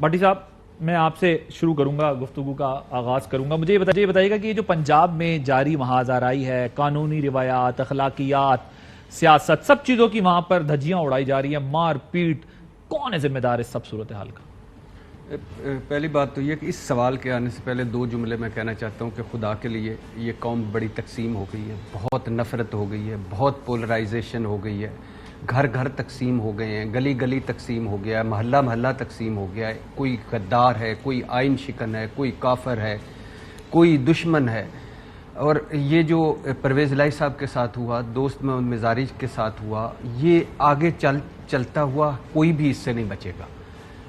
بھٹی صاحب میں آپ سے شروع کروں گا, گفتگو کا آغاز کروں گا. مجھے یہ بتائیے گا کہ یہ جو پنجاب میں جاری محاذ آرائی ہے, قانونی روایات, اخلاقیات, سیاست, سب چیزوں کی وہاں پر دھجیاں اڑائی جا رہی ہیں, مار پیٹ, کون ہے ذمہ دار اس سب صورتحال کا؟ پہلی بات تو یہ کہ اس سوال کے آنے سے پہلے دو جملے میں کہنا چاہتا ہوں کہ خدا کے لیے یہ قوم بڑی تقسیم ہو گئی ہے, بہت نفرت ہو گئی ہے, بہت پولرائزیشن ہو گئی ہے, گھر گھر تقسیم ہو گئے ہیں, گلی گلی تقسیم ہو گیا ہے, محلہ محلہ تقسیم ہو گیا ہے, کوئی غدار ہے, کوئی آئین شکن ہے, کوئی کافر ہے, کوئی دشمن ہے. اور یہ جو پرویز الہی صاحب کے ساتھ ہوا, دوست محمد مزاری کے ساتھ ہوا, یہ آگے چلتا ہوا کوئی بھی اس سے نہیں بچے گا.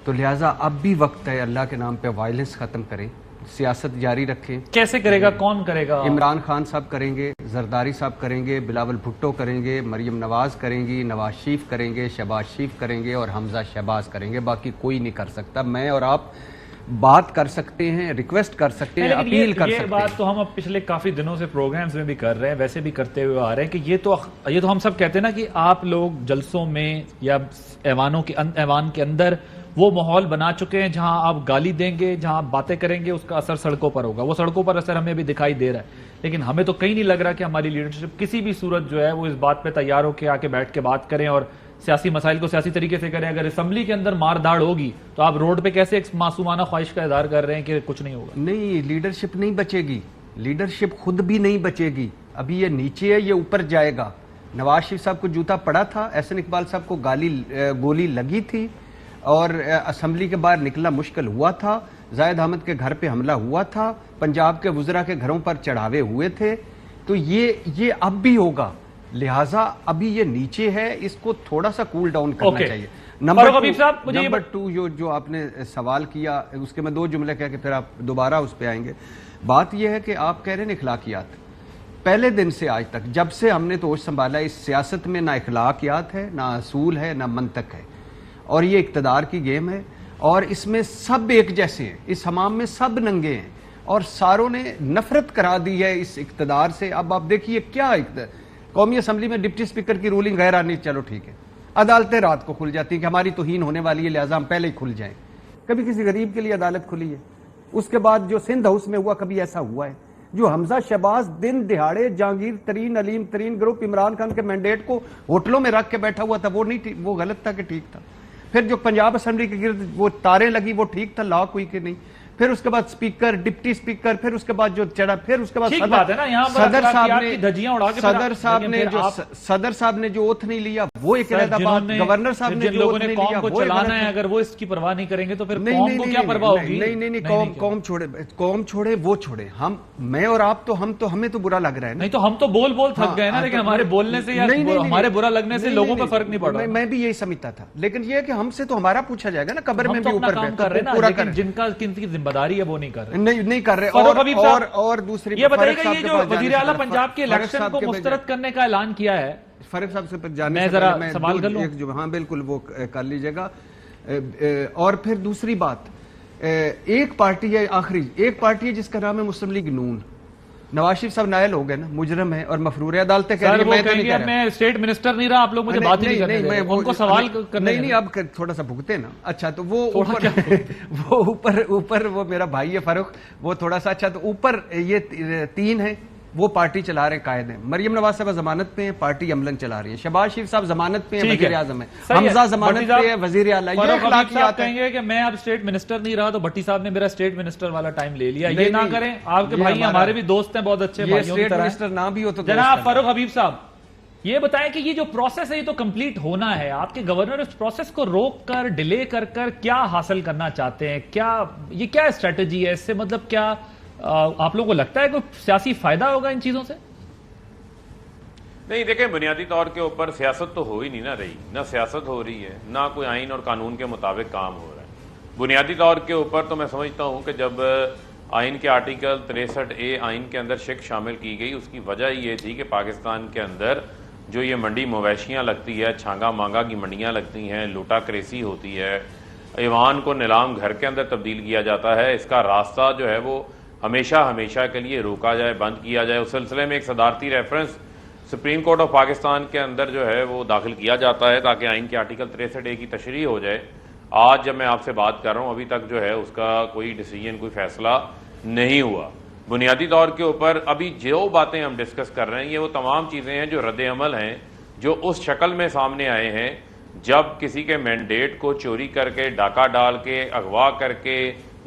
تو لہٰذا اب بھی وقت ہے اللہ کے نام پہ وائلنس ختم کریں, سیاست جاری رکھیں. کیسے کرے گا, کون کرے گا؟ عمران خان صاحب کریں گے, زرداری صاحب کریں گے, بلاول بھٹو کریں گے, مریم نواز کریں گی, نواز شریف کریں گے, شہباز شریف کریں گے اور حمزہ شہباز کریں گے. باقی کوئی نہیں کر سکتا. میں اور آپ بات کر سکتے ہیں, ریکویسٹ کر سکتے ہیں, اپیل کر سکتے ہیں. یہ بات تو ہم اب پچھلے کافی دنوں سے پروگرامز میں بھی کر رہے ہیں, ویسے بھی کرتے ہوئے آ رہے ہیں کہ یہ تو ہم سب کہتے ہیں نا کہ آپ لوگ جلسوں میں یا ایوان کے اندر وہ ماحول بنا چکے ہیں جہاں آپ گالی دیں گے, جہاں آپ باتیں کریں گے, اس کا اثر سڑکوں پر ہوگا. وہ سڑکوں پر اثر ہمیں بھی دکھائی دے رہا ہے, لیکن ہمیں تو کہیں نہیں لگ رہا کہ ہماری لیڈرشپ کسی بھی صورت جو ہے وہ اس بات پہ تیار ہو کے آ کے بیٹھ کے بات کریں اور سیاسی مسائل کو سیاسی طریقے سے کریں. اگر اسمبلی کے اندر مار داڑ ہوگی تو آپ روڈ پہ کیسے ایک معصومانہ خواہش کا اظہار کر رہے ہیں کہ کچھ نہیں ہوگا؟ نہیں, لیڈرشپ نہیں بچے گی, لیڈرشپ خود بھی نہیں بچے گی. ابھی یہ نیچے ہے, یہ اوپر جائے گا. نواز شریف صاحب کو جوتا پڑا تھا, احسن اقبال صاحب کو گولی لگی تھی اور اسمبلی کے باہر نکلنا مشکل ہوا تھا. زاہد احمد کے گھر پہ حملہ ہوا تھا, پنجاب کے وزراء کے گھروں پر چڑھاوے ہوئے تھے. تو یہ اب بھی ہوگا. لہٰذا ابھی یہ نیچے ہے, اس کو تھوڑا سا کول ڈاؤن کرنا چاہیے. نمبر 2 جو آپ نے سوال کیا, اس کے میں دو جملے کہہ کے پھر آپ دوبارہ اس پہ آئیں گے. بات یہ ہے کہ آپ کہہ رہے ہیں اخلاقیات. پہلے دن سے آج تک جب سے ہم نے تو ہوش سنبھالا, اس سیاست میں نہ اخلاقیات ہے, نہ اصول ہے, نہ منطق ہے, اور یہ اقتدار کی گیم ہے. اور اس میں سب ایک جیسے ہیں, اس حمام میں سب ننگے ہیں, اور ساروں نے نفرت کرا دی ہے اس اقتدار سے. اب آپ دیکھیے کیا قومی اسمبلی میں ڈپٹی اسپیکر کی رولنگ غیر آنی, چلو ٹھیک ہے, عدالتیں رات کو کھل جاتی ہیں کہ ہماری توہین ہونے والی ہے لہٰذا ہم پہلے ہی کھل جائیں. کبھی کسی غریب کے لیے عدالت کھلی ہے؟ اس کے بعد جو سندھ ہاؤس میں ہوا, کبھی ایسا ہوا ہے؟ جو حمزہ شہباز دن دہاڑے جہانگیر ترین علیم ترین گروپ عمران خان کے مینڈیٹ کو ہوٹلوں میں رکھ کے بیٹھا ہوا تھا, وہ غلط تھا کہ ٹھیک تھا؟ پھر جو پنجاب اسمبلی کے گرد وہ تاریں لگی, وہ ٹھیک تھا, لاک ہوئی کہ نہیں؟ پھر اس کے بعد اسپیکر, ڈپٹی اسپیکر, پھر اس کے بعد جو چڑھا, پھر اس کے بعد صدر صاحب نے جو اوتھ نہیں لیا وہ ایک علیحدہ بات, گورنر صاحب نے جو اوتھ نہیں لیا وہ چلانا ہے. اگر وہ اس کی پرواہ نہیں کریں گے تو پھر قوم کو کیا پرواہ ہوگی؟ نہیں, قوم چھوڑے وہ چھوڑے, ہم میں اور آپ تو ہمیں تو برا لگ رہا ہے. نہیں تو ہم تو بول تھک گئے نا, لیکن ہمارے بولنے سے یا ہمارے برا لگنے سے لوگوں کو فرق نہیں پڑ رہا. میں بھی یہی سمجھتا تھا, لیکن یہ کہ ہم سے تو ہمارا پوچھا جائے گا نا, قبر میں بھی اوپر کر رہے ہیں, لیکن جن کا کن کی ذمہ داری ہے وہ نہیں کر رہے. نہیں کر رہے. اور دوسری یہ بتائیے کہ یہ جو وزیر اعلیٰ پنجاب کے الیکشن کو مسترد کرنے کا اعلان کیا ہے, فاروق صاحب سے جانے میں ذرا سوال کر لوں. ہاں بالکل, وہ کر لیجئے گا. اور پھر دوسری بات, ایک پارٹی ہے, آخری ایک پارٹی ہے جس کا نام ہے مسلم لیگ نون. نواز شریف صاحب نائل ہو گئے نا, مجرم ہے اور مفرور ہے, عدالتیں کہہ رہی ہیں میں اسٹیٹ منسٹر نہیں رہا, آپ لوگ مجھے بات ہی نہیں کرنے دیں, ان کو سوال کرنے نہیں, اب تھوڑا سا بھگتے نا. اچھا تو وہ اوپر وہ میرا بھائی ہے فاروق, وہ تھوڑا سا اچھا. تو اوپر یہ 3 ہیں, وہ پارٹی چلا رہے ہیں, قائد ہیں. مریم نواز صاحب ضمانت پہ ہیں, پارٹی عملاً چلا رہی ہے. شہباز شریف صاحب ضمانت پہ ہیں, وزیر اعظم ہیں. حمزہ ضمانت پہ ہے, وزیر اعلیٰ. یہ اخلاقیات کہیں گے کہ میں اب اسٹیٹ منسٹر نہیں رہا تو بھٹی صاحب نے میرا اسٹیٹ منسٹر والا ٹائم لے لیا. یہ نہ کریں, آپ کے بھائی ہمارے بھی دوست ہیں, بہت اچھے بھائیوں کی طرح. منسٹر نہ بھی ہو تو جناب فاروق حبیب صاحب, یہ بتائیں کہ یہ جو پروسیس ہے یہ تو کمپلیٹ ہونا ہے, آپ کے گورنر اس پروسیس کو روک کر ڈیلے کر کیا حاصل کرنا چاہتے ہیں؟ یہ کیا اسٹریٹجی ہے؟ اس سے مطلب کیا آپ لوگوں کو لگتا ہے کوئی سیاسی فائدہ ہوگا ان چیزوں سے؟ نہیں دیکھیں, بنیادی طور کے اوپر سیاست تو ہو ہی نہیں نہ رہی, نہ سیاست ہو رہی ہے, نہ کوئی آئین اور قانون کے مطابق کام ہو رہا ہے. بنیادی طور کے اوپر تو میں سمجھتا ہوں کہ جب آئین کے آرٹیکل 63A آئین کے اندر شک شامل کی گئی, اس کی وجہ یہ تھی کہ پاکستان کے اندر جو یہ منڈی مویشیاں لگتی ہے, چھانگا مانگا کی منڈیاں لگتی ہیں, لوٹا کریسی ہوتی ہے, ایوان کو نیلام گھر کے اندر تبدیل کیا جاتا ہے, اس کا راستہ جو ہے وہ ہمیشہ کے لیے روکا جائے, بند کیا جائے. اس سلسلے میں ایک صدارتی reference supreme court of Pakistan کے اندر جو ہے وہ داخل کیا جاتا ہے تاکہ آئین کے آرٹیکل 63A کی تشریح ہو جائے. آج جب میں آپ سے بات کر رہا ہوں ابھی تک جو ہے اس کا کوئی ڈیسیجن، کوئی فیصلہ نہیں ہوا. بنیادی طور کے اوپر ابھی جو باتیں ہم ڈسکس کر رہے ہیں یہ وہ تمام چیزیں ہیں جو رد عمل ہیں، جو اس شکل میں سامنے آئے ہیں جب کسی کے مینڈیٹ کو چوری کر کے، ڈاکہ ڈال کے، اغوا کر کے،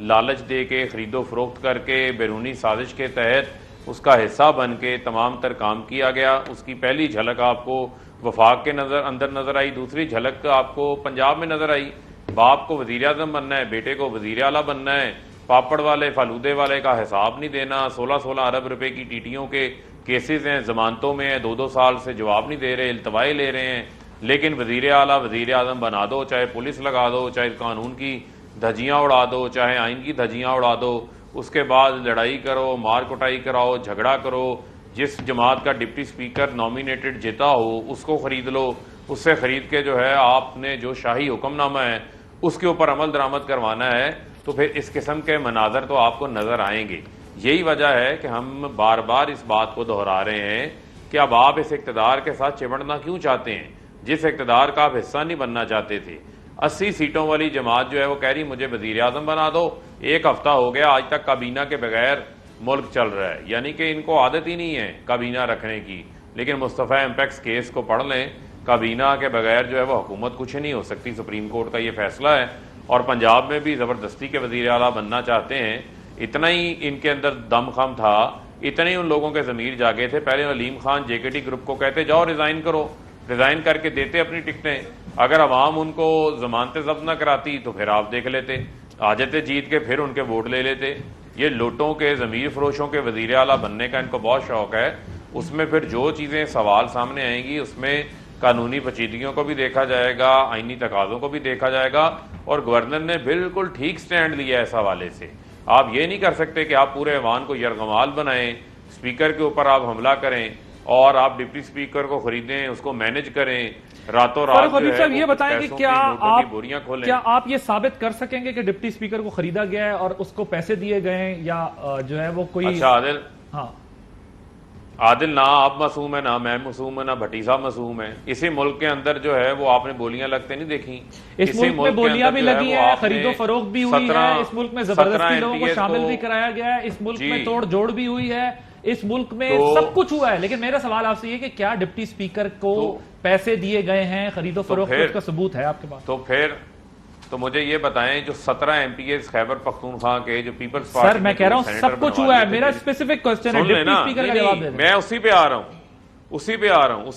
لالچ دے کے، خرید و فروخت کر کے، بیرونی سازش کے تحت اس کا حصہ بن کے تمام تر کام کیا گیا. اس کی پہلی جھلک آپ کو وفاق کے اندر نظر آئی، دوسری جھلک آپ کو پنجاب میں نظر آئی. باپ کو وزیر اعظم بننا ہے، بیٹے کو وزیر اعلیٰ بننا ہے، پاپڑ والے فالودے والے کا حساب نہیں دینا، 16 ارب روپے کی ٹی ٹیوں کے کیسز ہیں، ضمانتوں میں ہیں، 2 سال سے جواب نہیں دے رہے، التوائے لے رہے ہیں. لیکن وزیر اعلیٰ وزیر اعظم بنا دو، چاہے پولیس لگا دو، چاہے قانون کی دھجیاں اڑا دو، چاہے آئین کی دھجیاں اڑا دو. اس کے بعد لڑائی کرو، مار کٹائی کراؤ، جھگڑا کرو. جس جماعت کا ڈپٹی اسپیکر نامینیٹڈ جیتا ہو اس کو خرید لو، اس سے خرید کے جو ہے آپ نے جو شاہی حکم نامہ ہے اس کے اوپر عمل درآمد کروانا ہے. تو پھر اس قسم کے مناظر تو آپ کو نظر آئیں گے. یہی وجہ ہے کہ ہم بار بار اس بات کو دہرا رہے ہیں کہ اب آپ اس اقتدار کے ساتھ چمٹنا کیوں چاہتے ہیں جس اقتدار کا آپ حصہ نہیں بننا چاہتے تھے. 80 سیٹوں والی جماعت جو ہے وہ کہہ رہی مجھے وزیر اعظم بنا دو. 1 ہفتہ ہو گیا آج تک کابینہ کے بغیر ملک چل رہا ہے، یعنی کہ ان کو عادت ہی نہیں ہے کابینہ رکھنے کی. لیکن مصطفیٰ امپیکس کیس کو پڑھ لیں، کابینہ کے بغیر جو ہے وہ حکومت کچھ نہیں ہو سکتی. سپریم کورٹ کا یہ فیصلہ ہے. اور پنجاب میں بھی زبردستی کے وزیر اعلیٰ بننا چاہتے ہیں. اتنا ہی ان کے اندر دم خم تھا، اتنے ہی ان لوگوں کے ضمیر جاگے تھے. پہلے علیم خان JKT گروپ کو کہتے جاؤ ریزائن کرو، ریزائن کر کے دیتے اپنی ٹکٹیں. اگر عوام ان کو ضمانتیں ضبط نہ کراتی تو پھر آپ دیکھ لیتے، آ جاتے جیت کے، پھر ان کے ووٹ لے لیتے. یہ لوٹوں کے، ضمیر فروشوں کے وزیر اعلیٰ بننے کا ان کو بہت شوق ہے. اس میں پھر جو چیزیں سوال سامنے آئیں گی اس میں قانونی پیچیدگیوں کو بھی دیکھا جائے گا، آئینی تقاضوں کو بھی دیکھا جائے گا. اور گورنر نے بالکل ٹھیک سٹینڈ لیا ہے اس حوالے سے. آپ یہ نہیں کر سکتے کہ آپ پورے ایوان کو یرغمال بنائیں، اسپیکر کے اوپر آپ حملہ کریں اور آپ ڈپٹی اسپیکر کو خریدیں، اس کو مینج کریں، راتوں رات فاروق حبیب صاحب یہ بتائیں کہ کیا آپ یہ ثابت کر سکیں گے کہ ڈپٹی اسپیکر کو خریدا گیا ہے اور اس کو پیسے دیے گئے ہیں، یا جو ہے وہ کوئی؟ اچھا عادل، ہاں عادل، نہ آپ معصوم ہیں، نہ میں معصوم ہے، نہ بھٹی صاحب معصوم ہے. اسی ملک کے اندر جو ہے وہ آپ نے بولیاں لگتے نہیں دیکھی. اس ملک میں بولیاں بھی لگی ہیں، خرید و فروخت بھی ہوئی ہے، اس ملک میں زبردستی لوگوں کو شامل بھی کرایا گیا ہے، اس ملک میں توڑ جوڑ بھی ہوئی ہے، اس ملک میں سب کچھ ہوا ہے. لیکن میرا سوال آپ سے یہ کہ کیا ڈپٹی اسپیکر کو پیسے دیے گئے ہیں خرید و فروخت کا ثبوت ہے آپ کے پاس؟ تو مجھے یہ بتائیں جو 17 MPs خیبر پختونخوا کے جو پیپلز پارٹی، سر میں کہہ رہا ہوں سب کچھ ہوا ہے، میرا اسپیسیفک کوسچن ہے، ڈپٹی اسپیکر کا جواب دے دیں. میں اسی پہ آ رہا ہوں.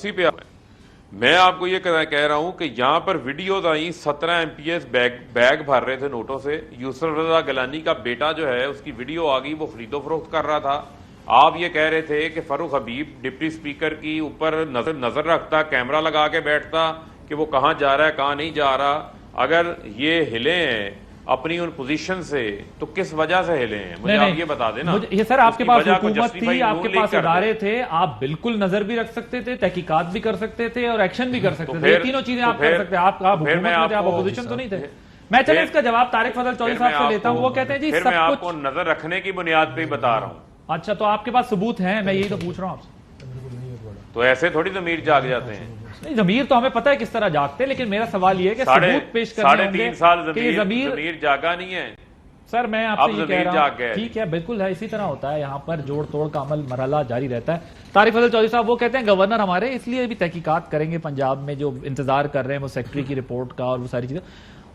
میں آپ کو یہ کہہ رہا ہوں کہ یہاں پر ویڈیوز آئیں، 17 MPs بیگ بھر رہے تھے نوٹوں سے. یوسف رضا گیلانی کا بیٹا جو ہے اس کی ویڈیو آ گئی، وہ خرید و فروخت کر رہا تھا. آپ یہ کہہ رہے تھے کہ فاروق حبیب ڈپٹی اسپیکر کی اوپر نظر رکھتا، کیمرہ لگا کے بیٹھتا کہ وہ کہاں جا رہا ہے کہاں نہیں جا رہا. اگر یہ ہلے ہیں اپنی ان پوزیشن سے تو کس وجہ سے ہلے ہیں مجھے آپ یہ بتا دینا. یہ سر آپ کے پاس حکومت تھی، آپ کے پاس ادارے تھے، آپ بالکل نظر بھی رکھ سکتے تھے، تحقیقات بھی کر سکتے تھے اور ایکشن بھی کر سکتے تھے. یہ تینوں چیزیں آپ کر سکتے ہیں. آپ حکومت میں تھے، آپ اپوزیشن تو نہیں تھے. میں چلے اس کا جواب طارق فضل چودھری صاحب سے لیتا ہوں. وہ کہتے ہیں جی پھر میں آپ سب کو کچھ نظر رکھنے کی بنیاد پہ ہی بتا رہا ہوں. اچھا تو آپ کے پاس ثبوت ہیں، میں یہی تو پوچھ رہا ہوں آپ سے. تو ایسے تھوڑی ضمیر جاگ جاتے ہیں. نہیں ضمیر تو ہمیں پتہ ہے کس طرح جاگتے ہیں، لیکن میرا سوال یہ ہے کہ ثبوت پیش کرنے ہوں گے 3.5 سال کہ یہ ضمیر جاگا نہیں ہے. سر میں آپ سے یہ کہہ رہا ہوں ٹھیک ہے بالکل ہے، اسی طرح ہوتا ہے، یہاں پر جوڑ توڑ کا عمل مرحلہ جاری رہتا ہے. طارق فضل چودھری صاحب وہ کہتے ہیں گورنر ہمارے اس لیے بھی تحقیقات کریں گے پنجاب میں، جو انتظار کر رہے ہیں وہ سیکٹری کی رپورٹ کا اور وہ ساری چیزیں.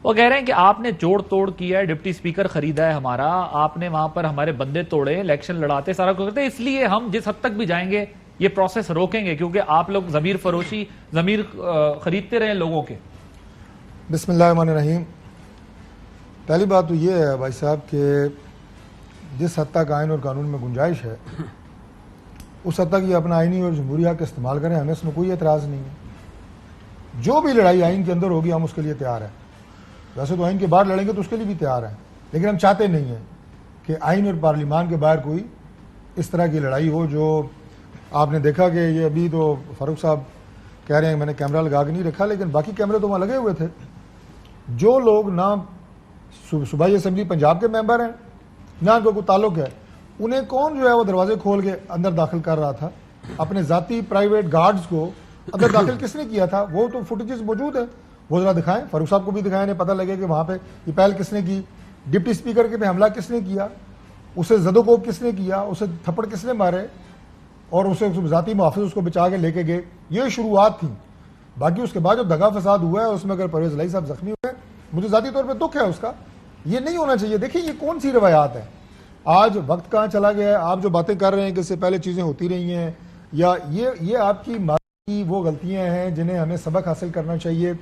وہ کہہ رہے ہیں کہ آپ نے جوڑ توڑ کیا ہے، ڈپٹی اسپیکر خریدا ہے ہمارا، آپ نے وہاں پر ہمارے بندے توڑے، الیکشن لڑاتے، سارا کچھ کرتے، اس لیے ہم جس حد تک بھی جائیں گے یہ پروسیس روکیں گے کیونکہ آپ لوگ ضمیر فروشی، ضمیر خریدتے رہے لوگوں کے. بسم اللہ الرحمن الرحیم. پہلی بات تو یہ ہے بھائی صاحب کہ جس حد تک آئین اور قانون میں گنجائش ہے اس حد تک یہ اپنا آئینی اور جمہوری حق استعمال کریں، ہمیں اس میں کوئی اعتراض نہیں ہے. جو بھی لڑائی آئین کے اندر ہوگی ہم اس کے لیے تیار ہیں. ویسے تو آئین کے باہر لڑیں گے تو اس کے لیے بھی تیار ہیں، لیکن ہم چاہتے نہیں ہیں کہ آئین اور پارلیمان کے باہر کوئی اس طرح کی لڑائی ہو. جو آپ نے دیکھا کہ یہ ابھی تو فاروق صاحب کہہ رہے ہیں میں نے کیمرہ لگا کے نہیں رکھا، لیکن باقی کیمرے تو وہاں لگے ہوئے تھے. جو لوگ نہ صوبائی اسمبلی پنجاب کے ممبر ہیں نہ ان کو کوئی تعلق ہے، انہیں کون جو ہے وہ دروازے کھول کے اندر داخل کر رہا تھا؟ اپنے ذاتی پرائیویٹ گارڈز کو اندر داخل کس نے کیا تھا؟ وہ تو فوٹیجز موجود ہیں، وہ ذرا دکھائیں, فاروق صاحب کو بھی دکھائیں, انہیں پتہ لگے کہ وہاں پہ یہ پہل کس نے کی, ڈپٹی اسپیکر کے پہ حملہ کس نے کیا, اسے زد و کوب کس نے کیا, اسے تھپڑ کس نے مارے, اور اسے ذاتی محافظ اس کو بچا کے لے کے گئے. یہ شروعات تھیں. باقی اس کے بعد جو دگا فساد ہوا ہے اس میں اگر پرویز الہی صاحب زخمی ہوئے, مجھے ذاتی طور پہ دکھ ہے اس کا. یہ نہیں ہونا چاہیے. دیکھیں یہ کون سی روایات ہیں, آج وقت کہاں چلا گیا ہے. آپ جو باتیں کر رہے ہیں کہ اس سے پہلے چیزیں ہوتی رہی ہیں, یا یہ آپ کی کی وہ غلطیاں ہیں جنہیں ہمیں سبق حاصل کرنا چاہیے,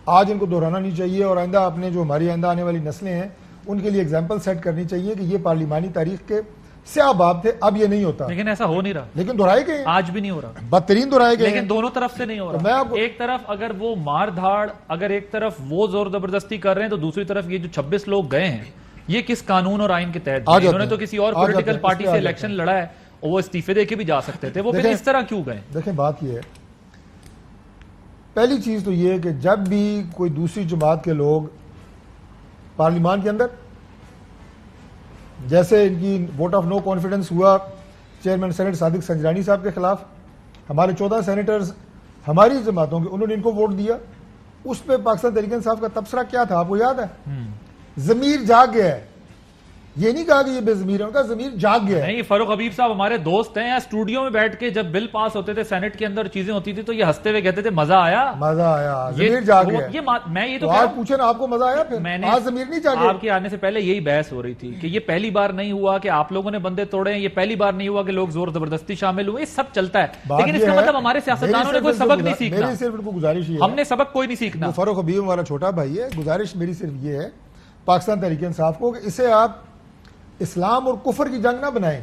آج ان کو دہرانا نہیں چاہیے, اور آئندہ اپنے جو ہماری آئندہ آنے والی نسلیں ہیں ان کے لیے ایگزامپل سیٹ کرنی چاہیے کہ یہ پارلیمانی تاریخ کے سیاہ باب تھے, اب یہ نہیں ہوتا. لیکن ایسا ہو نہیں رہا, لیکن دہرائے گئے, آج بھی نہیں ہو رہا, بدترین دہرائے گئے. لیکن دونوں طرف سے نہیں ہو میں رہا. آپ کو ایک طرف اگر وہ مار دھاڑ, اگر ایک طرف وہ زور زبردستی کر رہے ہیں, تو دوسری طرف یہ جو 26 لوگ گئے ہیں یہ کس قانون اور آئین کے تحت, انہوں نے تو کسی اور پولیٹیکل پارٹی سے الیکشن لڑا ہے, اور وہ استعفے دے کے بھی جا سکتے تھے, وہ پھر اس طرح کیوں گئے؟ دیکھیں بات یہ ہے, پہلی چیز تو یہ ہے کہ جب بھی کوئی دوسری جماعت کے لوگ پارلیمان کے اندر, جیسے ان کی ووٹ آف نو کانفیڈنس ہوا چیئرمین سینٹ صادق سنجرانی صاحب کے خلاف, ہمارے 14 سینیٹرز ہماری جماعتوں کے, انہوں نے ان کو ووٹ دیا, اس پہ پاکستان تحریک انصاف کا تبصرہ کیا تھا آپ کو یاد ہے؟ ضمیر جاگ گیا ہے. یہ نہیں کہا کہ یہ بے ضمیر ہے, ان کا ضمیر جاگ گیا ہے. نہیں, فاروق حبیب صاحب ہمارے دوست ہیں, اسٹوڈیو میں بیٹھ کے جب بل پاس ہوتے تھے سینٹ کے اندر, چیزیں ہوتی تھی, تو یہ ہنستے ہوئے کہتے تھے مزہ آیا, مزہ آیا, ضمیر جاگ گیا ہے. میں یہ تو آپ پوچھیں نا, آپ کو مزہ آیا؟ پھر میں نے آج ضمیر نہیں جاگے. آپ کے آنے سے پہلے یہی بحث ہو رہی تھی کہ یہ پہلی بار نہیں ہوا کہ آپ لوگوں نے بندے توڑے ہیں, یہ پہلی بار نہیں ہوا کہ لوگ زور زبردستی شامل ہوئے, یہ سب چلتا ہے. لیکن اس کا مطلب ہمارے سیاستدانوں نے کوئی سبق نہیں سیکھنا. میری صرف ان کو گزارش یہ ہے, ہم نے سبق کوئی نہیں سیکھنا. فاروق حبیب ہمارا چھوٹا بھائی ہے, گزارش میری صرف یہ ہے پاکستان تحریک انصاف کو کہ اسے آپ اسلام اور کفر کی جنگ نہ بنائیں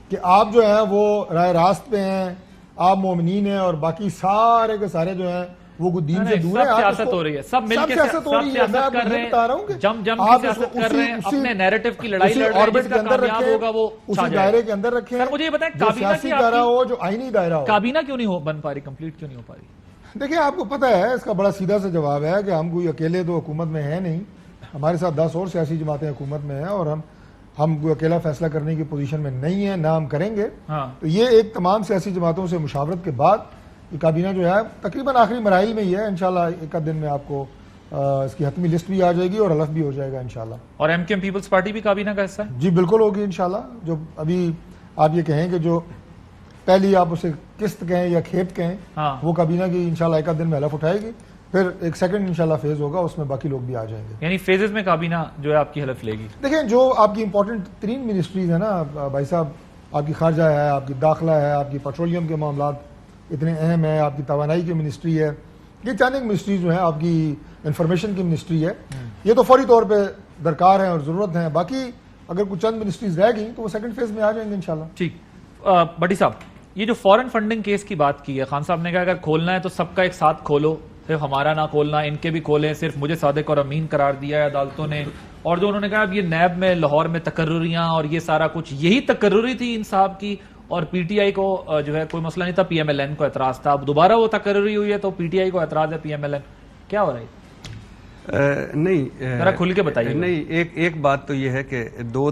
کہ آپ جو ہیں وہ رائے راست پہ ہیں, آپ مومنین ہیں, اور باقی سارے کے سارے جو ہیں وہ دین سے دور ہیں. سب سیاست ہو رہی ہے, سب مل کے سیاست کر رہے ہیں, جم جم کے سیاست کر رہے ہیں, اپنے نیریٹو کی لڑائی لڑ رہے ہیں, جس کا کامیاب ہوگا وہ اسی دائرے کے اندر رکھیں. سر مجھے یہ بتائیں, جو سیاسی دائرہ ہو, جو آئینی دائرہ ہو. کابینہ کیوں نہیں بن پا رہی, کمپلیٹ کیوں نہیں ہو پا رہی؟ دیکھیں آپ کو پتہ ہے, اس کا بڑا سیدھا سا جواب ہے کہ ہم کوئی اکیلے تو حکومت میں ہیں نہیں, ہمارے ساتھ 10 اور سیاسی جماعتیں حکومت میں ہیں, اور ہم کوئی اکیلا فیصلہ کرنے کی پوزیشن میں نہیں ہیں, نہ ہم کریں گے. تو یہ ایک تمام سیاسی جماعتوں سے مشاورت کے بعد یہ کابینہ جو ہے تقریباً آخری مراحل میں ہی ہے. انشاءاللہ ایک آدھ دن میں آپ کو اس کی حتمی لسٹ بھی آ جائے گی اور حلف بھی ہو جائے گا انشاءاللہ. اور ایم کیو ایم پیپلز پارٹی بھی کابینہ کا حصہ ہے؟ جی بالکل ہوگی انشاءاللہ. جو ابھی آپ یہ کہیں کہ جو پہلی آپ اسے قسط کہیں یا کھیپ کہیں, وہ کابینہ کی انشاءاللہ ایک آدھ دن میں حلف اٹھائے گی, پھر ایک سیکنڈ انشاءاللہ فیز ہوگا, اس میں باقی لوگ بھی آ جائیں گے. یعنی فیزز میں کابینہ جو ہے آپ کی حلف لے گی. دیکھیں جو آپ کی امپورٹنٹ ترین منسٹریز ہیں نا بھائی صاحب, آپ کی خارجہ ہے, آپ کی داخلہ ہے, آپ کی پیٹرولیم کے معاملات اتنے اہم ہیں, آپ کی توانائی کی منسٹری ہے, یہ چند ایک منسٹریز جو ہیں, آپ کی انفارمیشن کی منسٹری ہے, یہ تو فوری طور پہ درکار ہیں اور ضرورت ہیں. باقی اگر کچھ چند منسٹریز رہ گئیں تو وہ سیکنڈ فیز میں آ جائیں گے انشاءاللہ. ٹھیک. بٹی صاحب, یہ جو فورن فنڈنگ کیس کی بات کی ہے, خان صاحب نے کہا اگر کھولنا ہے تو سب کا ایک ساتھ کھولو, صرف ہمارا نہ کھولنا, ان کے بھی کھولیں, صرف مجھے صادق اور امین قرار دیا ہے عدالتوں نے. اور جو انہوں نے کہا اب یہ نیب میں لاہور میں تقرریاں اور یہ سارا کچھ, یہی تقرری تھی ان صاحب کی, اور پی ٹی آئی کو جو ہے کوئی مسئلہ نہیں تھا, پی ایم ایل این کو اعتراض تھا. اب دوبارہ وہ تقرری ہوئی ہے تو پی ٹی آئی کو اعتراض ہے, پی ایم ایل این, کیا ہو رہا ہے؟ نہیں ذرا کھل کے بتائیے. نہیں, ایک بات تو یہ ہے کہ دو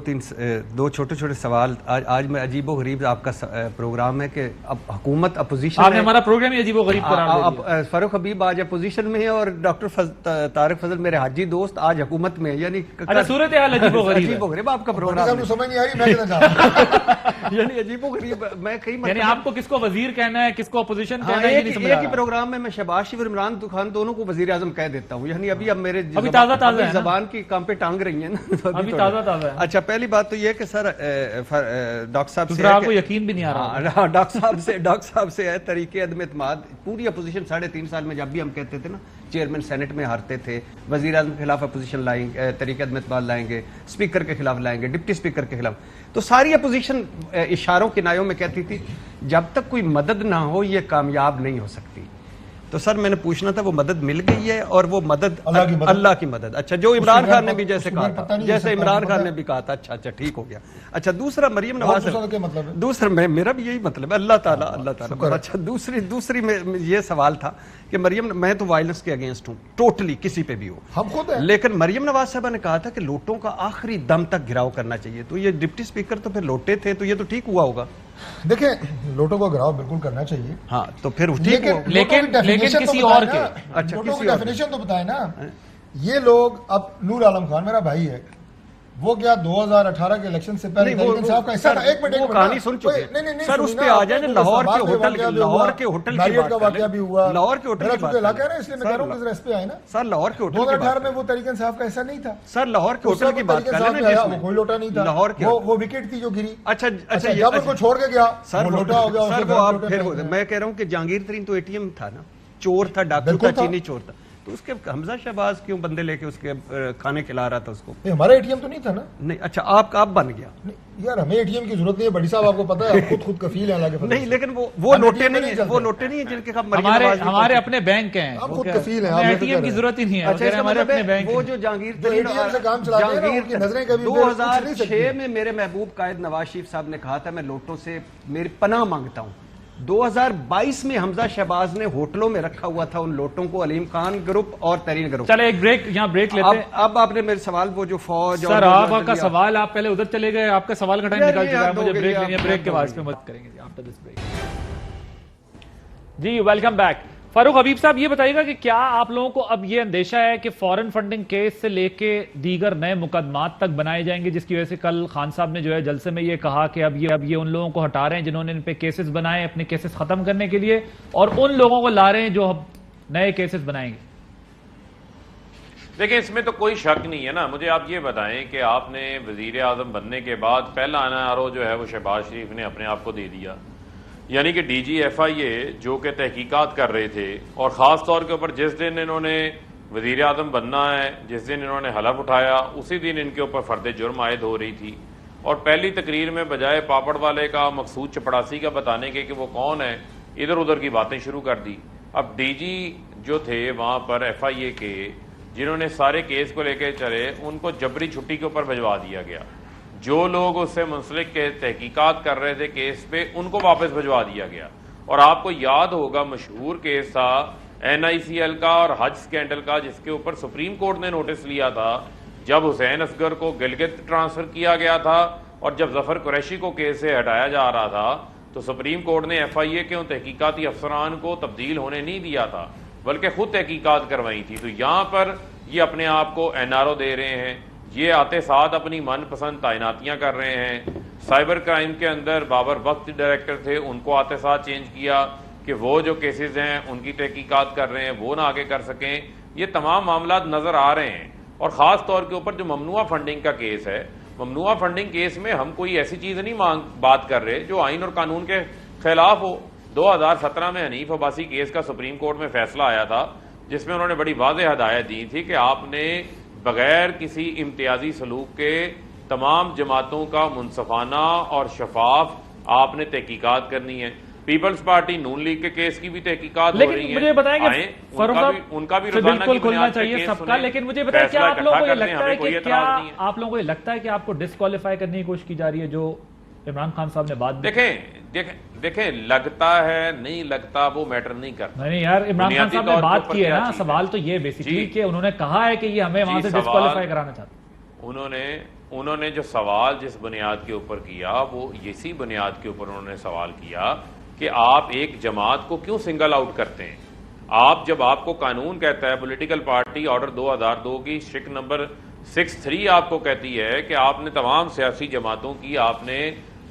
چھوٹے چھوٹے سوال. آج میں عجیب و غریب آپ کا پروگرام ہے کہ اب حکومت اپوزیشن, آپ نے ہمارا پروگرام ہی عجیب و غریب قرار دیا. فاروق حبیب آج اپوزیشن میں ہے اور ڈاکٹر طارق فضل میرے حاجی دوست آج حکومت میں ہے. یعنی صورتحال عجیب و غریب آپ کا پروگرام سمجھ نہیں آ رہی, میں کہنا چاہتا ہوں یعنی عجیب و غریب. میں کئی یعنی آپ کو کس کو وزیر کہنا ہے, کس کو اپوزیشن کہنا ہے, ایک ہی پروگرام میں شہباز شریف اور عمران خان دونوں کو وزیر اعظم کہہ دیتا ہوں. یعنی ابھی میرے زبان کی کام پہ ٹانگ رہی ہیں نا, ابھی تازہ ہے. اچھا, پہلی بات تو یہ کہ سر ڈاکٹر صاحب سے آپ کو یقین بھی نہیں آ رہا. ڈاکٹر صاحب سے ہے طریقے عدم اعتماد. پوری اپوزیشن 3.5 سال میں جب بھی ہم کہتے تھے نا چیئرمین سینٹ میں ہارتے تھے, وزیر اعظم کے خلاف اپوزیشن لائیں گے, طریقے عدم اعتماد لائیں گے, اسپیکر کے خلاف لائیں گے, ڈپٹی اسپیکر کے خلاف, تو ساری اپوزیشن اشاروں کنایوں میں کہتی تھی جب تک کوئی مدد نہ ہو یہ کامیاب نہیں ہو سکتی. تو سر میں نے پوچھنا تھا وہ مدد مل گئی ہے, اور وہ مدد اللہ کی مدد. اچھا, جو عمران خان نے بھی جیسے کہا تھا, جیسے عمران خان نے بھی کہا تھا, اچھا ٹھیک ہو گیا. اچھا, دوسرا مریم نواز, دوسرا میرا بھی یہی مطلب ہے, اللہ تعالیٰ. اچھا, دوسری میں یہ سوال تھا کہ مریم, میں تو وائلنس کے اگینسٹ ہوں ٹوٹلی, کسی پہ بھی ہو, لیکن مریم نواز صاحبہ نے کہا تھا کہ لوٹوں کا آخری دم تک گھراؤ کرنا چاہیے. تو یہ ڈپٹی اسپیکر تو پھر لوٹے تھے, تو یہ تو ٹھیک ہوا ہوگا. دیکھیں لوٹوں کو گراؤ بالکل کرنا چاہیے، ہاں تو پھر ٹھیک ہو، لیکن کسی اور کے اچھا لوٹوں کسی کی اور ڈیفینیشن تو بتائیں نا. یہ لوگ اب نور عالم خان میرا بھائی ہے، وہ کیا 2018 کے الیکشن سے پہلے تحریک انصاف کا حصہ تھا. ایک منٹ وہ کہانی سن چکے سر، اس پہ آ جائیں. لاہور کے ہوٹل کی میریٹ کا واقعہ بھی ہوا، لاہور کے ہوٹل میرا کی چونکہ علاقہ ہے نا اس لیے میں کہہ رہا ہوں کہ ذرا اس پہ آئے نا. سر لاہور کے ہوٹل 2018 میں وہ تحریک انصاف کا حصہ نہیں تھا سر، لاہور کے ہوٹل کی بات کر رہے ہیں وہ کوئی لوٹا نہیں تھا، لاہور کے وہ وکٹ تھی جو گری. اچھا جب اس کو چھوڑ کے گیا سر وہ لوٹا ہو گیا. سر وہ آپ پھر میں کہہ رہا ہوں کہ جہانگیر ترین تو اے ٹی ایم تھا نا، چور تھا، ڈاکو تھا، چینی چور تھا، تو اس کے حمزہ شہباز کیوں بندے لے کے اس کے کھانے کھلا رہا تھا اس کو؟ ہمارا اے ٹی ایم تو نہیں تھا نا. نہیں اچھا آپ بن گیا. یار ہمیں اے ٹی ایم کی ضرورت نہیں ہے، بڑی صاحب آپ کو پتا ہے، آپ خود کفیل ہیں حالانکہ. نہیں لیکن وہ لوٹے نہیں ہیں، وہ لوٹے نہیں ہیں جن کے ہمارے اپنے بینک ہیں، ہم خود کفیل ہیں، اے ٹی ایم کی ضرورت ہی نہیں ہے، ہمارے اپنے بینک. وہ جو جہانگیر سے کام چلاتے ہیں ان کی نظریں کبھی 2006 میں میرے محبوب قائد نواز شریف صاحب نے کہا تھا میں لوٹوں سے میری پناہ مانگتا ہوں. 2022 میں حمزہ شہباز نے ہوٹلوں میں رکھا ہوا تھا ان لوٹوں کو، علیم خان گروپ اور ترین گروپ. چلے ایک بریک، یہاں بریک لیتے ہیں. اب آپ نے میرے سوال وہ جو فوج سر آپ کا سوال آپ پہلے ادھر چلے گئے، آپ کا سوال کا ٹائم نکل چکا ہے، مجھے بریک لینی ہے. بریک کے بعد اس پہ مدد کریں گے آفٹر دس بریک. جی ویلکم بیک. فاروق حبیب صاحب یہ بتائیے گا کہ کیا آپ لوگوں کو اب یہ اندیشہ ہے کہ فورن فنڈنگ کیس سے لے کے دیگر نئے مقدمات تک بنائے جائیں گے، جس کی وجہ سے کل خان صاحب نے جو ہے جلسے میں یہ کہا کہ اب یہ ان لوگوں کو ہٹا رہے ہیں جنہوں نے ان پہ کیسز بنائے اپنے کیسز ختم کرنے کے لیے، اور ان لوگوں کو لا رہے ہیں جو نئے کیسز بنائیں گے؟ دیکھیں اس میں تو کوئی شک نہیں ہے نا. مجھے آپ یہ بتائیں کہ آپ نے وزیر اعظم بننے کے بعد پہلا NRO جو ہے وہ شہباز شریف نے اپنے آپ کو دے دیا، یعنی کہ ڈی جی FIA جو کہ تحقیقات کر رہے تھے، اور خاص طور کے اوپر جس دن انہوں نے وزیر اعظم بننا ہے، جس دن انہوں نے حلف اٹھایا، اسی دن ان کے اوپر فرد جرم عائد ہو رہی تھی. اور پہلی تقریر میں بجائے پاپڑ والے کا، مقصود چپڑاسی کا بتانے کے کہ وہ کون ہے، ادھر ادھر کی باتیں شروع کر دی. اب ڈی جی جو تھے وہاں پر FIA کے، جنہوں نے سارے کیس کو لے کے چلے، ان کو جبری چھٹی کے اوپر بھجوا دیا گیا. جو لوگ اس سے منسلک کے تحقیقات کر رہے تھے کیس پہ، ان کو واپس بھجوا دیا گیا. اور آپ کو یاد ہوگا مشہور کیس تھا NICL کا اور حج سکینڈل کا، جس کے اوپر سپریم کورٹ نے نوٹس لیا تھا جب حسین اصغر کو گلگت ٹرانسفر کیا گیا تھا، اور جب ظفر قریشی کو کیس سے ہٹایا جا رہا تھا، تو سپریم کورٹ نے FIA کے ان تحقیقاتی افسران کو تبدیل ہونے نہیں دیا تھا، بلکہ خود تحقیقات کروائی تھی. تو یہاں پر یہ اپنے آپ کو NRO دے رہے ہیں، یہ آتے ساتھ اپنی من پسند تعیناتیاں کر رہے ہیں. سائبر کرائم کے اندر بابر وقت ڈائریکٹر تھے، ان کو آتے ساتھ چینج کیا کہ وہ جو کیسز ہیں ان کی تحقیقات کر رہے ہیں، وہ نہ آگے کر سکیں. یہ تمام معاملات نظر آ رہے ہیں. اور خاص طور کے اوپر جو ممنوعہ فنڈنگ کا کیس ہے، ممنوعہ فنڈنگ کیس میں ہم کوئی ایسی چیز نہیں بات کر رہے جو آئین اور قانون کے خلاف ہو. 2017 میں حنیف عباسی کیس کا سپریم کورٹ میں فیصلہ آیا تھا، جس میں انہوں نے بڑی واضح ہدایت دی تھی کہ آپ نے بغیر کسی امتیازی سلوک کے تمام جماعتوں کا منصفانہ اور شفاف آپ نے تحقیقات کرنی ہے. پیپلز پارٹی نون لیگ کے کیس کی بھی تحقیقات ہو رہی ہیں. مجھے بتائیں کہ فاروق صاحب ان کا بھی روزانہ بالکل کھلنا چاہیے سب کا، لیکن مجھے بتائیں کیا آپ لوگوں کو یہ لگتا ہے کہ کیا آپ لوگوں کو یہ لگتا ہے کہ آپ کو ڈسکوالیفائی کرنے کی کوشش کی جا رہی ہے جو عمران خان صاحب نے بات؟ دیکھیں لگتا ہے نہیں لگتا وہ میٹر نہیں کرتا. نہیں یار عمران خان صاحب نے بات کی ہے نا، سوال تو یہ بیسیکلی کہ انہوں نے کہا ہے کہ یہ ہمیں وہاں سے ڈسکوالیفائی کرانا چاہتے ہیں. انہوں نے جو سوال جس بنیاد کے اوپر کیا وہ اسی بنیاد کے اوپر انہوں نے سوال کیا کہ آپ ایک جماعت کو کیوں سنگل آؤٹ کرتے ہیں. جب آپ کو قانون کہتا ہے، پولیٹیکل پارٹی آرڈر 2002 کی شک نمبر 63 آپ کو کہتی ہے کہ آپ نے تمام سیاسی جماعتوں کی آپ نے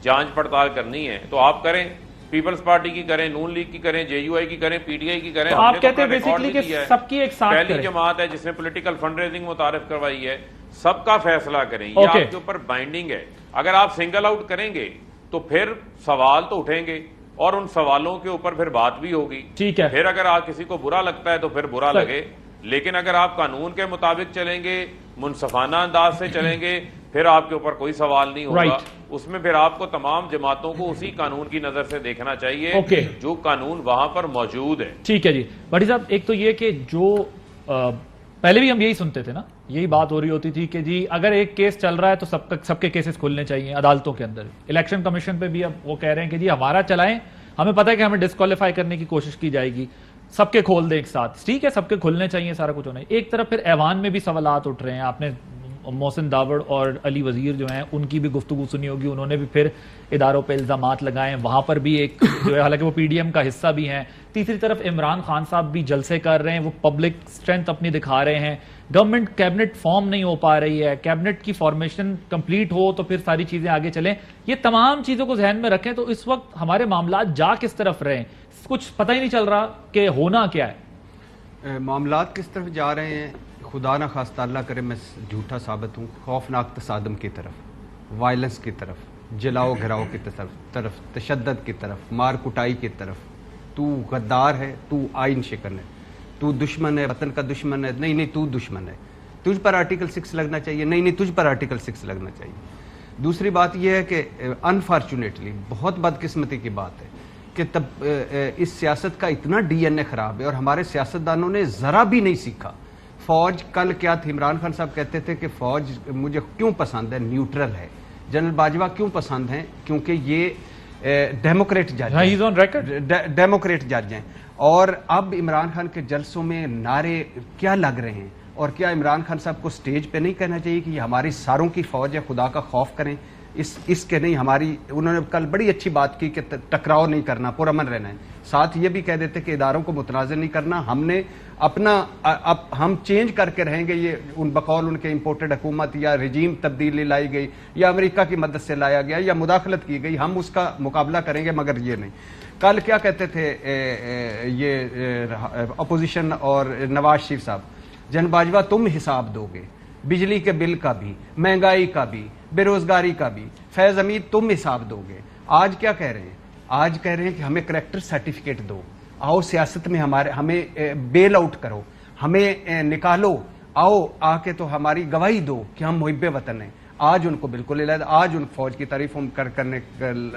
جانچ پڑتال کرنی ہے، تو آپ کریں. پیپلز پارٹی کی کریں، نون لیگ کی کریں، JUI کی کریں، PTI کی کریں. آپ کہتے ہیں بیسیکلی کہ سب کی ایک ساتھ پہلی جماعت ہے جس نے پولیٹیکل فنڈ ریزنگ متعارف کروائی ہے، سب کا فیصلہ کریں. یہ آپ کے اوپر بائنڈنگ ہے. اگر آپ سنگل آؤٹ کریں گے تو پھر سوال تو اٹھیں گے اور ان سوالوں کے اوپر پھر بات بھی ہوگی. ٹھیک ہے، پھر اگر آپ کسی کو برا لگتا ہے تو پھر برا لگے، لیکن اگر آپ قانون کے مطابق چلیں گے، منصفانہ انداز سے چلیں گے، پھر آپ کے اوپر کوئی سوال نہیں ہوگا. اس میں پھر آپ کو تمام جماعتوں کو اسی قانون کی نظر سے دیکھنا چاہیے جو قانون وہاں پر موجود ہے. ٹھیک ہے جی بھٹی صاحب، ایک تو یہ کہ جو پہلے بھی ہم یہی سنتے تھے نا، یہی بات ہو رہی ہوتی تھی کہ جی اگر ایک کیس چل رہا ہے تو سب کے کیسز کھلنے چاہیے عدالتوں کے اندر. الیکشن کمیشن پہ بھی اب وہ کہہ رہے ہیں کہ جی ہمارا چلائیں، ہمیں پتہ ہے کہ ہمیں ڈسکوالیفائی کرنے کی کوشش کی جائے گی، سب کے کھول دیں ایک ساتھ. ٹھیک ہے، سب کے کھلنے چاہیے، سارا کچھ ہونا ہے. ایک طرف پھر ایوان میں بھی سوالات اٹھ رہے ہیں. آپ نے محسن داوڑ اور علی وزیر جو ہیں ان کی بھی گفتگو سنی ہوگی, انہوں نے بھی پھر اداروں پہ الزامات لگائے, وہاں پر بھی ایک جو ہے حالانکہ وہ پی ڈی ایم کا حصہ بھی ہیں. تیسری طرف عمران خان صاحب بھی جلسے کر رہے ہیں, وہ پبلک اسٹرینتھ اپنی دکھا رہے ہیں, گورنمنٹ کیبنٹ فارم نہیں ہو پا رہی ہے, کیبنٹ کی فارمیشن کمپلیٹ ہو تو پھر ساری چیزیں آگے چلیں. یہ تمام چیزوں کو ذہن میں رکھیں تو اس وقت ہمارے معاملات جا کس طرف رہے ہیں, کچھ پتہ ہی نہیں چل رہا کہ ہونا کیا ہے. معاملات کس طرف جا رہے ہیں خدا نہ خواستہ اللہ کرے میں جھوٹا ثابت ہوں, خوفناک تصادم کی طرف, وائلنس کی طرف, جلاؤ گھراؤ کی طرف, تشدد کی طرف, مار کٹائی کی طرف. تو غدار ہے, تو آئین شکن ہے, تو دشمن ہے, وطن کا دشمن ہے, نہیں تو دشمن ہے, تجھ پر آرٹیکل 6 لگنا چاہیے, نہیں تجھ پر آرٹیکل 6 لگنا چاہیے. دوسری بات یہ ہے کہ انفارچونیٹلی بہت بدقسمتی کی بات ہے کہ تب اس سیاست کا اتنا ڈی این اے خراب ہے اور ہمارے سیاستدانوں نے ذرا بھی نہیں سیکھا. فوج کل کیا تھی, عمران خان صاحب کہتے تھے کہ فوج مجھے کیوں پسند ہے, نیوٹرل ہے. جنرل باجوہ کیوں پسند ہیں, کیونکہ یہ ڈیموکریٹ جج ہیں, ڈیموکریٹ جج ہیں. اور اب عمران خان کے جلسوں میں نعرے کیا لگ رہے ہیں, اور کیا عمران خان صاحب کو سٹیج پہ نہیں کہنا چاہیے کہ یہ ہماری ساروں کی فوج ہے, خدا کا خوف کریں. اس کے نہیں ہماری, انہوں نے کل بڑی اچھی بات کی کہ ٹکراؤ نہیں کرنا, پرامن رہنا ہے. ساتھ یہ بھی کہہ دیتے کہ اداروں کو متنازع نہیں کرنا, ہم نے اپنا اب ہم چینج کر کے رہیں گے. یہ ان بقول ان کے امپورٹڈ حکومت یا رجیم تبدیلی لائی گئی یا امریکہ کی مدد سے لایا گیا یا مداخلت کی گئی, ہم اس کا مقابلہ کریں گے, مگر یہ نہیں. کل کیا کہتے تھے یہ اپوزیشن اور نواز شریف صاحب, جن باجوہ تم حساب دو گے, بجلی کے بل کا بھی, مہنگائی کا بھی, بے روزگاری کا بھی, فیض حمید تم حساب دو گے. آج کیا کہہ رہے ہیں, آج کہہ رہے ہیں کہ ہمیں کریکٹر سرٹیفکیٹ دو, آؤ سیاست میں ہمیں بیل آؤٹ کرو, ہمیں نکالو, آؤ آ کے تو ہماری گواہی دو کہ ہم محب وطن ہیں. آج ان کو بالکل علیحدہ, آج ان فوج کی تعریف ہم کرنے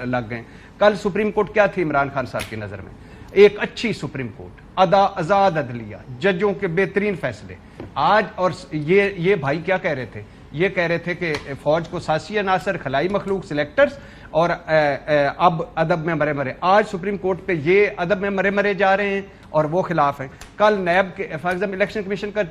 لگ گئے. کل سپریم کورٹ کیا تھی عمران خان صاحب کی نظر میں, ایک اچھی سپریم کورٹ, آزاد عدلیہ, ججوں کے بہترین فیصلے. آج اور یہ بھائی کیا کہہ رہے تھے, یہ کہہ رہے تھے کہ فوج کو سیاسی عناصر, خلائی مخلوق, سلیکٹرز, اور اب ادب میں مرے مرے. آج سپریم کورٹ پہ یہ ادب میں مرے مرے جا رہے ہیں اور وہ خلاف ہیں. کل نیب کے فار ایگزامپل الیکشن کمیشن کا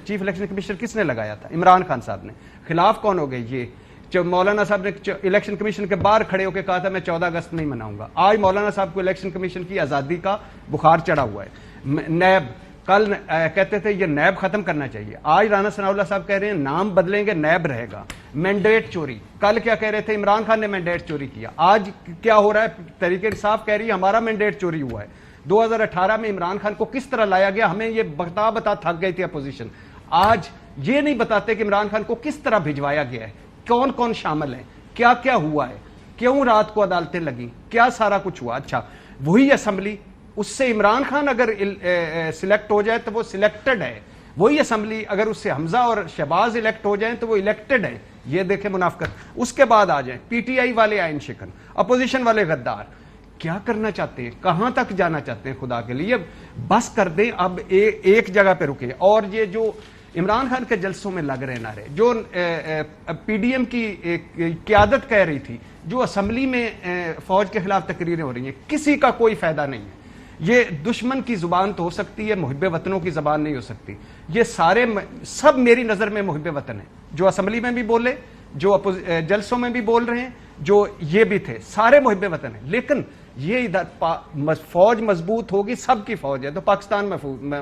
چیف الیکشن کمیشنر کس نے لگایا تھا, عمران خان صاحب نے. خلاف کون ہو گئے, یہ مولانا صاحب نے الیکشن کمیشن کے باہر کھڑے ہو کے کہا تھا میں 14 اگست نہیں مناؤں گا. آج مولانا صاحب کو الیکشن کمیشن کی آزادی کا بخار چڑھا ہوا ہے. نیب کل کہتے تھے یہ نیب ختم کرنا چاہیے, آج رانا ثناء اللہ صاحب کہہ رہے ہیں نام بدلیں گے نیب رہے گا. مینڈیٹ چوری, کل کیا کہہ رہے تھے, عمران خان نے مینڈیٹ چوری کیا. آج کیا ہو رہا ہے, تحریک انصاف کہہ رہی ہے ہمارا مینڈیٹ چوری ہوا ہے. 2018 میں عمران خان کو کس طرح لایا گیا, ہمیں یہ بتا تھک گئی تھی اپوزیشن. آج یہ نہیں بتاتے کہ عمران خان کو کس طرح بھجوایا گیا ہے, کون کون شامل ہیں, کیا کیا ہوا ہے, کیوں رات کو عدالتیں لگیں, کیا سارا کچھ ہوا. اچھا وہی اسمبلی, اس سے عمران خان اگر سلیکٹ ہو جائے تو وہ سلیکٹڈ ہے. وہی اسمبلی اگر اس سے حمزہ اور شہباز الیکٹ ہو جائیں تو وہ الیکٹڈ ہے. یہ دیکھیں منافقت. اس کے بعد آ جائیں پی ٹی آئی والے آئین شکن, اپوزیشن والے غدار. کیا کرنا چاہتے ہیں, کہاں تک جانا چاہتے ہیں, خدا کے لیے بس کر دیں. اب ایک جگہ پہ رکے. اور یہ جو عمران خان کے جلسوں میں لگ رہے نعرے, جو پی ڈی ایم کی قیادت کہہ رہی تھی, جو اسمبلی میں فوج کے خلاف تقریریں ہو رہی ہیں, کسی کا کوئی فائدہ نہیں ہے. یہ دشمن کی زبان تو ہو سکتی ہے, محب وطنوں کی زبان نہیں ہو سکتی. یہ سب میری نظر میں محب وطن ہیں, جو اسمبلی میں بھی بولے, جو جلسوں میں بھی بول رہے ہیں, جو یہ بھی تھے, سارے محب وطن ہیں. لیکن یہ فوج مضبوط ہوگی, سب کی فوج ہے تو پاکستان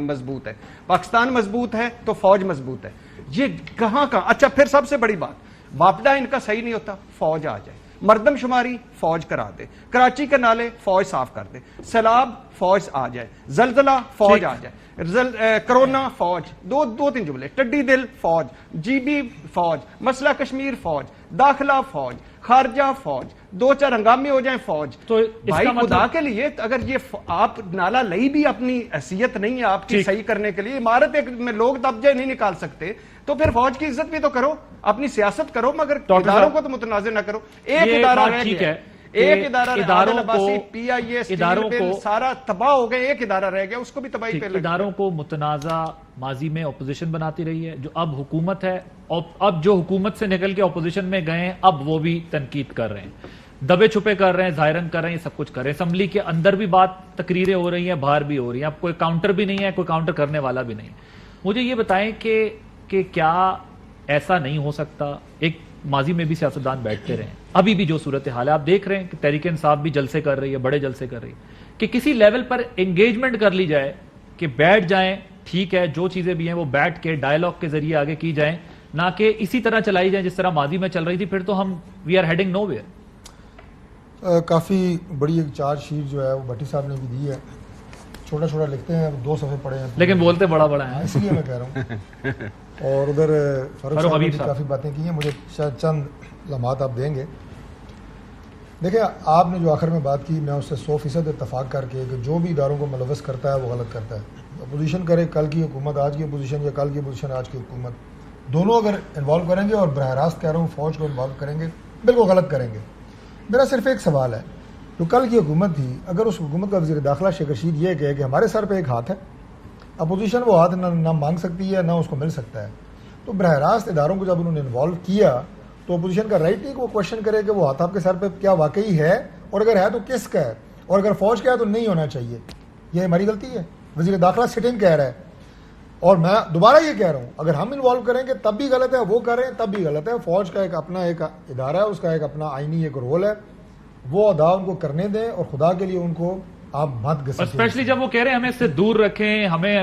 مضبوط ہے, پاکستان مضبوط ہے تو فوج مضبوط ہے. یہ کہاں. اچھا پھر سب سے بڑی بات, واپڈا ان کا صحیح نہیں ہوتا, فوج آ جائے. مردم شماری فوج کرا دے, کراچی کے نالے فوج صاف کر دے, سیلاب فوج آ جائے, زلزلہ فوج آ جائے, کرونا فوج, دو تین جملے, ٹڈی دل فوج, جی بی فوج, مسئلہ کشمیر فوج, داخلہ فوج, خارجہ فوج, 2-4 ہنگامے ہو جائیں فوج. تو بھائی خدا کے لیے اگر یہ آپ نالا لئی بھی اپنی حیثیت نہیں ہے آپ کی صحیح کرنے کے لیے, عمارت ایک میں لوگ دبجے نہیں نکال سکتے, تو پھر فوج کی عزت بھی تو کرو, اپنی سیاست کرو, مگر اداروں کو تو متنازع نہ کرو. ایک ادارہ رہ گیا, ایک ادارہ پی آئی اے سارا تباہ ہو گئے, ایک ادارہ رہ گیا, اس کو بھی تباہی پہ. اداروں کو متنازع ماضی میں اپوزیشن بناتی رہی ہے, جو اب حکومت ہے, اب جو حکومت سے نکل کے اپوزیشن میں گئے ہیں اب وہ بھی تنقید کر رہے ہیں, دبے چھپے کر رہے ہیں, ظاہراً کر رہے ہیں, یہ سب کچھ کر رہے ہیں. اسمبلی کے اندر بھی بات تقریریں ہو رہی ہیں, باہر بھی ہو رہی ہیں, اب کوئی کاؤنٹر بھی نہیں ہے, کوئی کاؤنٹر کرنے والا بھی نہیں. مجھے یہ بتائیں کہ کیا ایسا نہیں ہو سکتا. ایک ماضی میں بھی سیاستدان بیٹھتے رہے ہیں, ابھی بھی جو صورتحال ہے آپ دیکھ رہے ہیں کہ تحریک انصاف بھی جلسے کر رہی ہے, بڑے جلسے کر رہی ہے, کہ کسی لیول پر انگیجمنٹ کر لی جائے کہ بیٹھ جائیں, ٹھیک ہے جو چیزیں بھی ہیں وہ بیٹھ کے ڈائیلاگ کے ذریعے آگے کی جائیں, نہ کہ اسی طرح چلائی جائیں جس طرح ماضی میں چل رہی تھی. پھر تو ہم we are heading nowhere. کافی بڑی ایک چارج شیٹ جو ہے وہ بھٹی صاحب نے بھی دی ہے, چھوٹا چھوٹا لکھتے ہیں, 2 صفحے پڑھے ہیں لیکن بولتے بڑا بڑا ہے. اس لیے میں کہہ رہا ہوں. اور ادھر فاروق صاحب نے بھی کافی باتیں کی ہیں, مجھے شاید چند لمحات آپ دیں گے. دیکھیں آپ نے جو آخر میں بات کی, میں اس سے 100% اتفاق کر کے کہ جو بھی اداروں کو ملوث کرتا ہے وہ غلط کرتا ہے. اپوزیشن کرے, کل کی حکومت آج کی اپوزیشن یا کل کی اپوزیشن آج کی حکومت, دونوں اگر انوالو کریں گے, اور براہ راست کہہ رہا ہوں فوج کو انوالو کریں گے, بالکل غلط کریں گے. میرا صرف ایک سوال ہے, جو کل کی حکومت تھی, اگر اس حکومت کا وزیر داخلہ شیخ رشید یہ کہے کہ ہمارے سر پہ ایک ہاتھ ہے, اپوزیشن وہ ہاتھ نہ مانگ سکتی ہے نہ اس کو مل سکتا ہے, تو براہ راست اداروں کو جب انہوں نے انوالو کیا تو اپوزیشن کا رائٹ نہیں کہ وہ کوشچن کرے کہ وہ ہاتھ آپ کے سر پہ کیا واقعی ہے, اور اگر ہے تو کس کا ہے, اور اگر فوج کا ہے تو نہیں ہونا چاہیے. یہ ہماری غلطی ہے. وزیر داخلہ سٹنگ کہہ رہا ہے, اور میں دوبارہ یہ کہہ رہا ہوں اگر ہم انوالو کریں گے تب بھی غلط ہے, وہ کریں تب بھی غلط ہے. فوج کا ایک اپنا ایک ادارہ ہے, اس کا ایک اپنا آئینی ایک رول ہے, وہ ادا ان کو کرنے دیں, اور خدا کے لیے ان کو آپ مت گھسیٹیں. اسپیشلی جب وہ کہہ رہے ہیں ہمیں اس سے دور رکھیں, ہمیں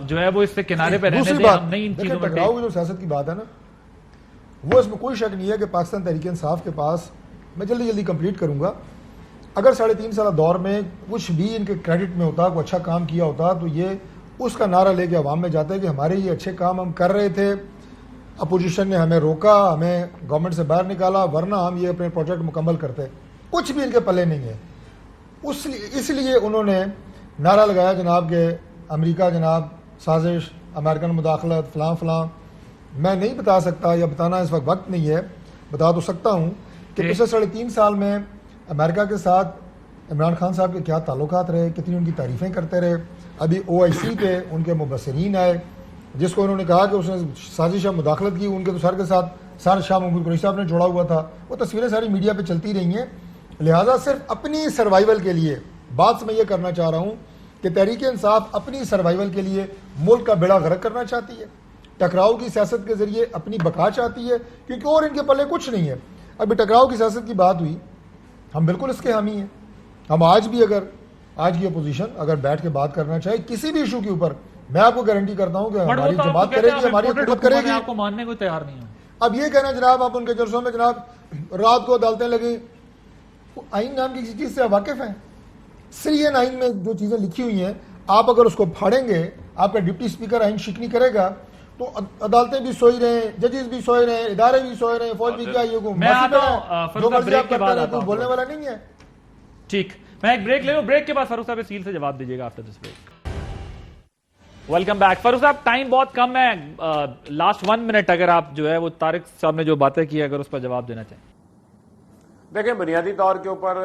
جو ہے وہ اس سے کنارے پہ رہنے دیں, ہم نہیں ان چیزوں میں. ٹکراؤ کی جو سیاست کی بات ہے نا, وہ اس میں کوئی شک نہیں ہے کہ پاکستان تحریک انصاف کے پاس, میں جلدی کمپلیٹ کروں گا, اگر 3.5 سالہ دور میں کچھ بھی ان کے کریڈٹ میں ہوتا, کوئی اچھا کام کیا ہوتا, تو یہ اس کا نعرہ لے کے عوام میں جاتا ہے کہ ہمارے یہ اچھے کام ہم کر رہے تھے, اپوزیشن نے ہمیں روکا, ہمیں گورنمنٹ سے باہر نکالا, ورنہ ہم یہ اپنے پروجیکٹ مکمل کرتے. کچھ بھی ان کے پلے نہیں ہے. اس لیے انہوں نے نعرہ لگایا جناب کہ امریکہ جناب سازش, امریکن مداخلت, فلاں فلاں. میں نہیں بتا سکتا, یا بتانا اس وقت نہیں ہے, بتا تو سکتا ہوں کہ پچھلے 3.5 سال میں امریکہ کے ساتھ عمران خان صاحب کے کیا تعلقات رہے, کتنی ان کی تعریفیں کرتے رہے. ابھی OIC پہ ان کے مبصرین آئے, جس کو انہوں نے کہا کہ اس نے سازش یا مداخلت کی, ان کے تو سر کے ساتھ سر شاہ محمود قریشی صاحب نے جوڑا ہوا تھا. وہ تصویریں ساری میڈیا پہ چلتی رہی ہیں. لہٰذا صرف اپنی سروائیول کے لیے بات میں یہ کرنا چاہ رہا ہوں کہ تحریک انصاف اپنی سروائیول کے لیے ملک کا بیڑا غرق کرنا چاہتی ہے, ٹکراؤ کی سیاست کے ذریعے اپنی بقا چاہتی ہے, کیونکہ اور ان کے پلے کچھ نہیں ہے. ابھی ٹکراؤ کی سیاست کی بات ہوئی, ہم بالکل اس کے حامی ہیں. ہم آج بھی اگر آج کی اپوزیشن اگر بیٹھ کے بات کرنا چاہے کسی بھی ایشو کے اوپر, میں آپ کو گارنٹی کرتا ہوں کہ ہماری جماعت کرے گی, ہماری حکومت کرے گی. آپ کو ماننے کو تیار نہیں ہوں. اب یہ کہنا جناب آپ ان کے جلسوں میں جناب رات کو عدالتیں لگیں, آئین نام کی کسی چیز سے واقف ہیں؟ سرین آئین میں جو چیزیں لکھی ہوئی ہیں, آپ اگر اس کو پھاڑیں گے, آپ کا ڈپٹی اسپیکر آئین شکنی کرے گا, تو عدالتیں بھی سوئی رہے ہیں, ججز بھی سوئے رہے ہیں, ادارے بھی سوئے رہے ہیں, فوج بھی کیا, جو مرضی آپ کرتے رہے, کوئی بولنے والا نہیں ہے. ٹھیک, میں ایک بریک لے لوں, بریک کے بعد فاروق صاحب سیل سے جواب دیجیے گا after this break. Welcome back. Farooq صاحب ٹائم بہت کم ہے, لاسٹ 1 منٹ اگر آپ جو ہے وہ طارق صاحب نے جو باتیں کی اگر اس پر جواب دینا چاہیں. دیکھیں بنیادی طور کے اوپر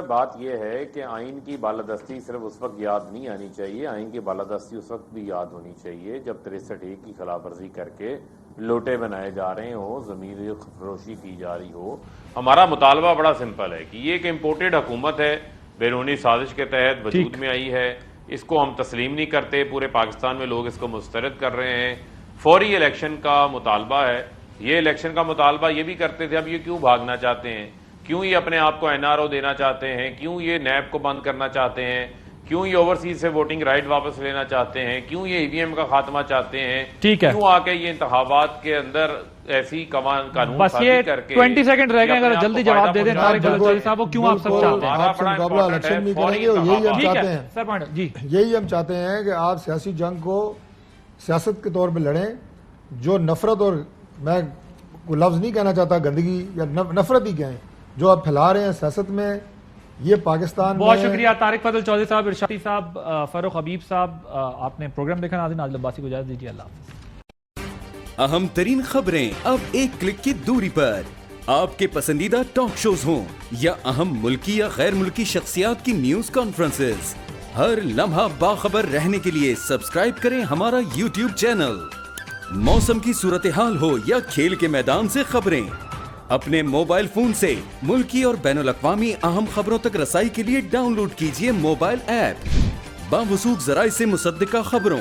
بات یہ ہے کہ آئین کی بالادستی صرف اس وقت یاد نہیں آنی چاہیے, آئین کی بالادستی اس وقت بھی یاد ہونی چاہیے جب 63A کی خلاف ورزی کر کے لوٹے بنائے جا رہے ہوں, ضمیر فروشی کی جا رہی ہو. ہمارا مطالبہ بڑا سمپل ہے کہ یہ ایک امپورٹڈ حکومت ہے, بیرونی سازش کے تحت وجود میں آئی ہے, اس کو ہم تسلیم نہیں کرتے, پورے پاکستان میں لوگ اس کو مسترد کر رہے ہیں. فوری الیکشن کا مطالبہ ہے, یہ الیکشن کا مطالبہ یہ بھی کرتے تھے, اب یہ کیوں بھاگنا چاہتے ہیں, کیوں یہ اپنے آپ کو NRO دینا چاہتے ہیں, کیوں یہ نیب کو بند کرنا چاہتے ہیں, کیوں یہ اوورسیز سے ووٹنگ رائٹ واپس لینا چاہتے ہیں, کیوں یہ EVM کا خاتمہ چاہتے ہیں, کیوں آ کے یہ انتخابات کے اندر ایسی قانون سازی کر کے. 20 سیکنڈ رہ گئے, اگر جلدی جواب دے دیں طارق جلال صاحب, وہ کیوں آپ سب چاہتے ہیں؟ آپ سے مقابلہ الیکشن بھی کریں گے, یہی ہم چاہتے ہیں. سر جی یہی ہم چاہتے ہیں کہ آپ سیاسی جنگ کو سیاست کے طور پہ لڑیں. جو نفرت, اور میں کوئی لفظ نہیں کہنا چاہتا گندگی یا نفرت ہی کہیں, جو آپ پھیلا رہے ہیں سیاست میں, یہ پاکستان بہت شکریہ طارق فضل چودھری صاحب, ارشادی صاحب, فاروق حبیب صاحب. آپ نے پروگرام دیکھا. ناظرین عادل عباسی کو اجازت دیجیے, اللہ حافظ. اہم ترین خبریں اب ایک کلک کی دوری پر. آپ کے پسندیدہ ٹاک شوز ہوں یا اہم ملکی یا غیر ملکی شخصیات کی نیوز کانفرنسز, ہر لمحہ باخبر رہنے کے لیے سبسکرائب کریں ہمارا YouTube چینل. موسم کی صورتحال ہو یا کھیل کے میدان سے خبریں, اپنے موبائل فون سے ملکی اور بین الاقوامی اہم خبروں تک رسائی کے لیے ڈاؤن لوڈ کیجیے موبائل ایپ. باوثوق ذرائع سے مصدقہ خبروں,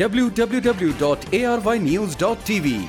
www.arYnews.tv।